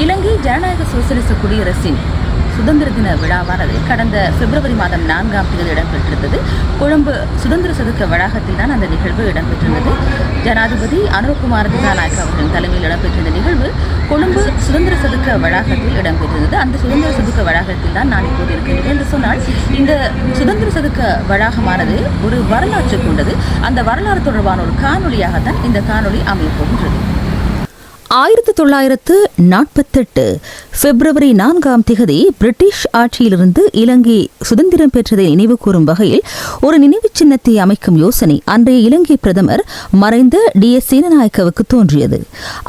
இலங்கை ஜனநாயக சோசலிச குடியரசின் சுதந்திர தின விழாவானது கடந்த பிப்ரவரி மாதம் 4ஆம் தேதி இடம்பெற்றிருந்தது. கொழும்பு சுதந்திர சதுக்க வளாகத்தில் தான் அந்த நிகழ்வு இடம்பெற்றிருந்தது. ஜனாதிபதி அனுரகுமார திசாநாயக்க அவர்களின் தலைமையில் இடம்பெற்ற இந்த நிகழ்வு கொழும்பு சுதந்திர சதுக்க வளாகத்தில் இடம்பெற்றிருந்தது. அந்த சுதந்திர சதுக்க வளாகத்தில் தான் நான் இப்போது இருக்கின்றேன் என்று சொன்னால், இந்த சுதந்திர சதுக்க வளாகமானது ஒரு வரலாற்று கொண்டது. அந்த வரலாறு தொடர்பான ஒரு காணொலியாகத்தான் இந்த காணொலி அமையப் போகின்றது. 1948 பிப்ரவரி 4ஆம் தேதி பிரிட்டிஷ் ஆட்சியிலிருந்து இலங்கை சுதந்திரம் பெற்றதை நினைவு கூறும் வகையில் ஒரு நினைவு சின்னத்தை அமைக்கும் யோசனை அன்றைய இலங்கை பிரதமர் மறைந்த DS சேனநாயக்கவுக்கு தோன்றியது.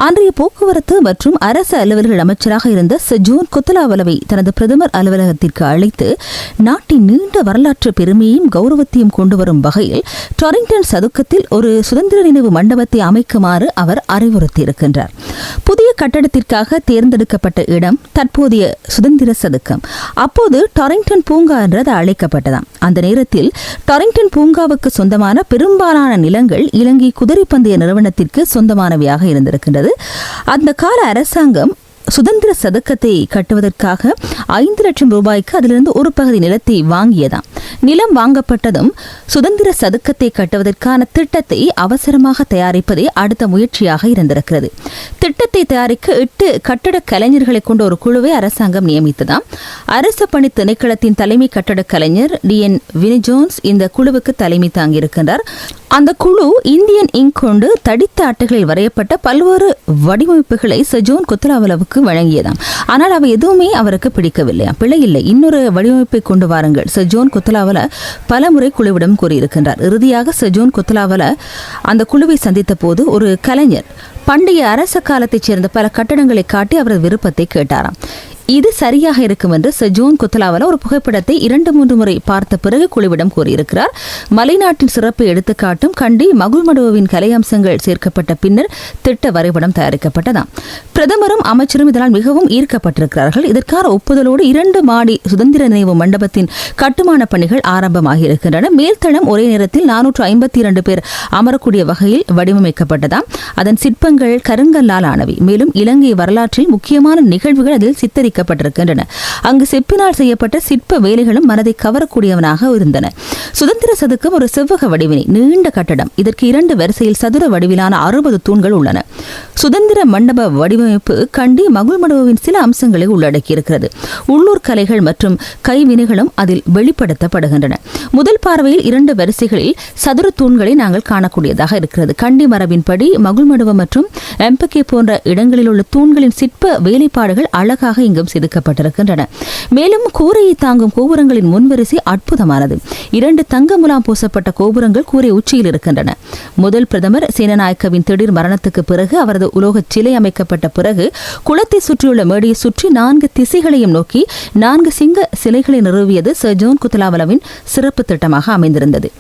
அன்றைய போக்குவரத்து மற்றும் அரசு அலுவல்கள் அமைச்சராக இருந்த ஜோன் கொத்தலாவலவை தனது பிரதமர் அலுவலகத்திற்கு அழைத்து நாட்டின் நீண்ட வரலாற்று பெருமையையும் கௌரவத்தையும் கொண்டு வரும் வகையில் டாரிங்டன் சதுக்கத்தில் ஒரு சுதந்திர நினைவு மண்டபத்தை அமைக்குமாறு அவர் அறிவுறுத்தியிருக்கின்றார். புதிய கட்டடத்திற்காக தேர்ந்தெடுக்கப்பட்ட இடம் தற்போதைய சுதந்திர சதுக்கம். அப்போது டாரிங்டன் பூங்கா என்றது அழைக்கப்பட்டதாம். அந்த நேரத்தில் டாரிங்டன் பூங்காவுக்கு சொந்தமான பெரும்பாலான நிலங்கள் இலங்கை குதிரைப்பந்தய நிறுவனத்திற்கு சொந்தமானவையாக இருந்திருக்கின்றது. அந்த கால அரசாங்கம் சுதந்திர சதுக்கத்தை கட்டுவதற்காக 5 லட்சம் ரூபாய்க்கு அதிலிருந்து ஒரு பகுதி நிலத்தை வாங்கியதாம். நிலம் வாங்கப்பட்டதும் சுதந்திர சதுக்கத்தை கட்டுவதற்கான திட்டத்தை அவசரமாக தயாரிப்பதே அடுத்த முயற்சியாக இருந்திருக்கிறது. திட்டத்தை தயாரிக்க 8 கட்டட கலைஞர்களை கொண்ட ஒரு குழுவை அரசாங்கம் நியமித்ததாம். அரசு பணி திணைக்களத்தின் தலைமை கட்டட கலைஞர் DN வினிஜோன்ஸ் இந்த குழுவுக்கு தலைமை தாங்கியிருக்கின்றார். அந்த குழு இந்தியன் இங்க் கொண்டு தடித்த அட்டைகளில் வரையப்பட்ட பல்வேறு வடிவமைப்புகளை ஜோன் கொத்தலாவலவுக்கு வழங்கியதாம். ஆனால் அவை எதுவுமே அவருக்கு பிடிக்கவில்லை. பிழை இல்லை, இன்னொரு வடிவமைப்பை கொண்டு வாருங்கள் ஜோன் கொத்தலாவல பலமுறை குழுவிடம் கூறியிருக்கின்றார். இறுதியாக ஜோன் கொத்தலாவல அந்த குழுவை சந்தித்த போது ஒரு கலைஞர் பண்டைய அரச காலத்தைச் சேர்ந்த பல கட்டடங்களை காட்டி அவரது விருப்பத்தை கேட்டாராம். இது சரியாக இருக்கும் என்று ஜோன் கொத்தலாவல ஒரு புகைப்படத்தை 2-3 முறை பார்த்த பிறகு குழுவிடம் கூறியிருக்கிறார். மலைநாட்டின் சிறப்பை எடுத்துக்காட்டும் கண்டி மகுள்மடுவின் கலை அம்சங்கள் சேர்க்கப்பட்ட பின்னர் திட்ட வரைபடம் தயாரிக்கப்பட்டதாம். பிரதமரும் அமைச்சரும் இதனால் மிகவும் ஈர்க்கப்பட்டிருக்கிறார்கள். இதற்கான ஒப்புதலோடு 2 மாடி சுதந்திர நினைவு மண்டபத்தின் கட்டுமான பணிகள் ஆரம்பமாகியிருக்கின்றன. மேல்தளம் ஒரே நேரத்தில் 452 பேர் அமரக்கூடிய வகையில் வடிவமைக்கப்பட்டதாம். அதன் சிற்பங்கள் கருங்கல்லால் ஆனவை. மேலும் இலங்கை வரலாற்றில் முக்கியமான நிகழ்வுகள் அதில் சித்தரி அங்கு செப்பினால் செய்யப்பட்ட சிற்ப வேலைகளும் மனதை கவரக்கூடியவனாக இருந்தன. சுதந்திர சதுக்கம் ஒரு செவ்வக வடிவினை நீண்ட கட்டடம். இதற்கு 2 வரிசையில் சதுர வடிவிலான 60 தூண்கள் உள்ளன. சுதந்திர மண்டப வடிவமைப்பு கண்டி மகுள்மடுவின் சில அம்சங்களை உள்ளடக்கியிருக்கிறது. உள்ளூர் கலைகள் மற்றும் கைவினைகளும் அதில் வெளிப்படுத்தப்படுகின்றன. முதல் பார்வையில் 2 வரிசைகளில் சதுர தூண்களை நாங்கள் காணக்கூடியதாக இருக்கிறது. கண்டி மரபின்படி மகுள்மடுவ மற்றும் எம்பகே போன்ற இடங்களில் உள்ள தூண்களின் சிற்ப வேலைப்பாடுகள் அழகாக இங்கு செதுக்கப்பட்டிருக்கின்றன. மேலும் கூரையை தாங்கும் கோபுரங்களின் முன்வரிசை அற்புதமானது. 2 தங்க முலாம் பூசப்பட்ட கோபுரங்கள் கூரை உச்சியில் இருக்கின்றன. முதல் பிரதமர் சேனநாயக்கவின் திடீர் மரணத்துக்கு பிறகு அவரது உலோக சிலை அமைக்கப்பட்ட பிறகு குளத்தை சுற்றியுள்ள மேடையை சுற்றி 4 திசைகளையும் நோக்கி 4 சிங்க சிலைகளை நிறுவியது ஜோன் கொத்தலாவலவின் சிறப்பு திட்டமாக அமைந்திருந்தது.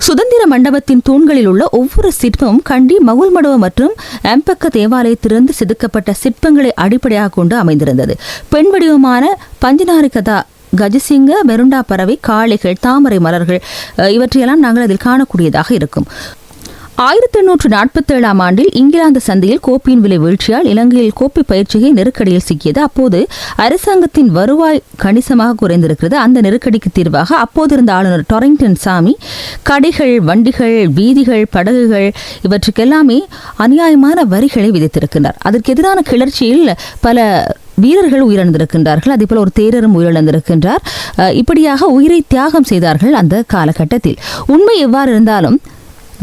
சுதந்திர மண்டபத்தின் தூண்களில் உள்ள ஒவ்வொரு சிற்பமும் கண்டி மகுள்மடுவ மற்றும் எம்பக்க தேவாலயத்திலிருந்து செதுக்கப்பட்ட சிற்பங்களை அடிப்படையாக கொண்டு அமைந்திருந்தது. பெண் வடிவமான பஞ்சநாரிகதா கஜசிங்க மெருண்டா பறவை காளைகள் தாமரை மலர்கள் இவற்றையெல்லாம் நாங்கள் அதில் காணக்கூடியதாக இருக்கும். 1847ஆம் ஆண்டில் இங்கிலாந்து சந்தையில் கோப்பியின் விலை வீழ்ச்சியால் இலங்கையில் கோப்பி பயிற்சிகை நெருக்கடியில் சிக்கியது. அப்போது அரசாங்கத்தின் வருவாய் கணிசமாக குறைந்திருக்கிறது. அந்த நெருக்கடிக்கு தீர்வாக அப்போதிருந்த ஆளுநர் டாரிங்டன் சாமி கடைகள், வண்டிகள், வீதிகள், படகுகள் இவற்றுக்கெல்லாமே அநியாயமான வரிகளை விதித்திருக்கின்றார். அதற்கு எதிரான கிளர்ச்சியில் பல வீரர்கள் உயிரிழந்திருக்கின்றார்கள். அதேபோல ஒரு தேரரும் உயிரிழந்திருக்கின்றார். இப்படியாக உயிரை தியாகம் செய்தார்கள் அந்த காலகட்டத்தில். உண்மை எவ்வாறு இருந்தாலும்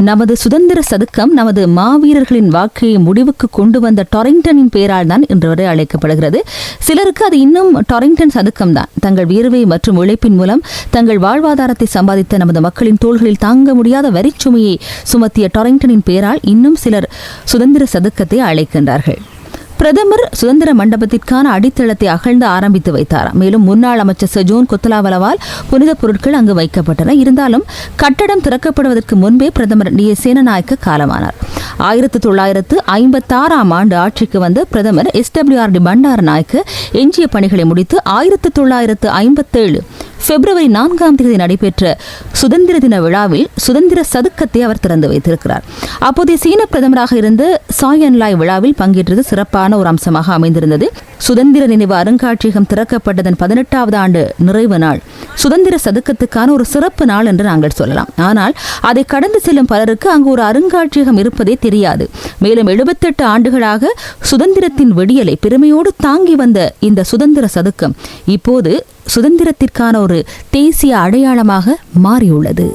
நமது சுதந்திர சதுக்கம் நமது மாவீரர்களின் வாழ்க்கையை முடிவுக்கு கொண்டு வந்த டாரிங்டனின் பெயரால் தான் இன்று வரை அழைக்கப்படுகிறது. சிலருக்கு அது இன்னும் டாரிங்டன் சதுக்கம் தான். தங்கள் வியர்வை மற்றும் உழைப்பின் மூலம் தங்கள் வாழ்வாதாரத்தை சம்பாதித்த நமது மக்களின் தோள்களில் தாங்க முடியாத வரிச்சுமையை சுமத்திய டாரிங்டனின் பெயரால் இன்னும் சிலர் சுதந்திர சதுக்கத்தை அழைக்கின்றார்கள். பிரதமர் சுதந்திர மண்டபத்திற்கான அடித்தளத்தை அகழ்ந்து ஆரம்பித்து வைத்தாராம். மேலும் முன்னாள் அமைச்சர் ஜோன் கொத்தலாவலவால் புனித பொருட்கள் அங்கு வைக்கப்பட்டன. இருந்தாலும் கட்டடம் திறக்கப்படுவதற்கு முன்பே பிரதமர் DS சேனநாயக்க காலமானார். 1956ஆம் ஆண்டு ஆட்சிக்கு வந்த பிரதமர் SWRD பண்டாரநாயக்க எஞ்சிய பணிகளை முடித்து 1957 பிப்ரவரி 4 நடைபெற்ற சுதந்திர தின விழாவில் சுதந்திர சதுக்கத்தை அவர் திறந்து வைத்திருக்கிறார். அப்போதைய சீன பிரதமராக இருந்த சாய் என்லாய் விழாவில் பங்கேற்றது சிறப்பான ஒரு அம்சமாக அமைந்திருந்தது. சுதந்திர நினைவு அருங்காட்சியகம் திறக்கப்பட்டதன் 18வது ஆண்டு நிறைவு நாள் சுதந்திர சதுக்கத்துக்கான ஒரு சிறப்பு நாள் என்று நாங்கள் சொல்லலாம். ஆனால் அதை கடந்து செல்லும் பலருக்கு அங்கு ஒரு அருங்காட்சியகம் இருப்பதே தெரியாது. மேலும் 78 ஆண்டுகளாக சுதந்திரத்தின் விடியலை பெருமையோடு தாங்கி வந்த இந்த சுதந்திர சதுக்கம் இப்போது சுதந்திரத்திற்கான ஒரு தேசிய அடையாளமாக மாறியுள்ளது.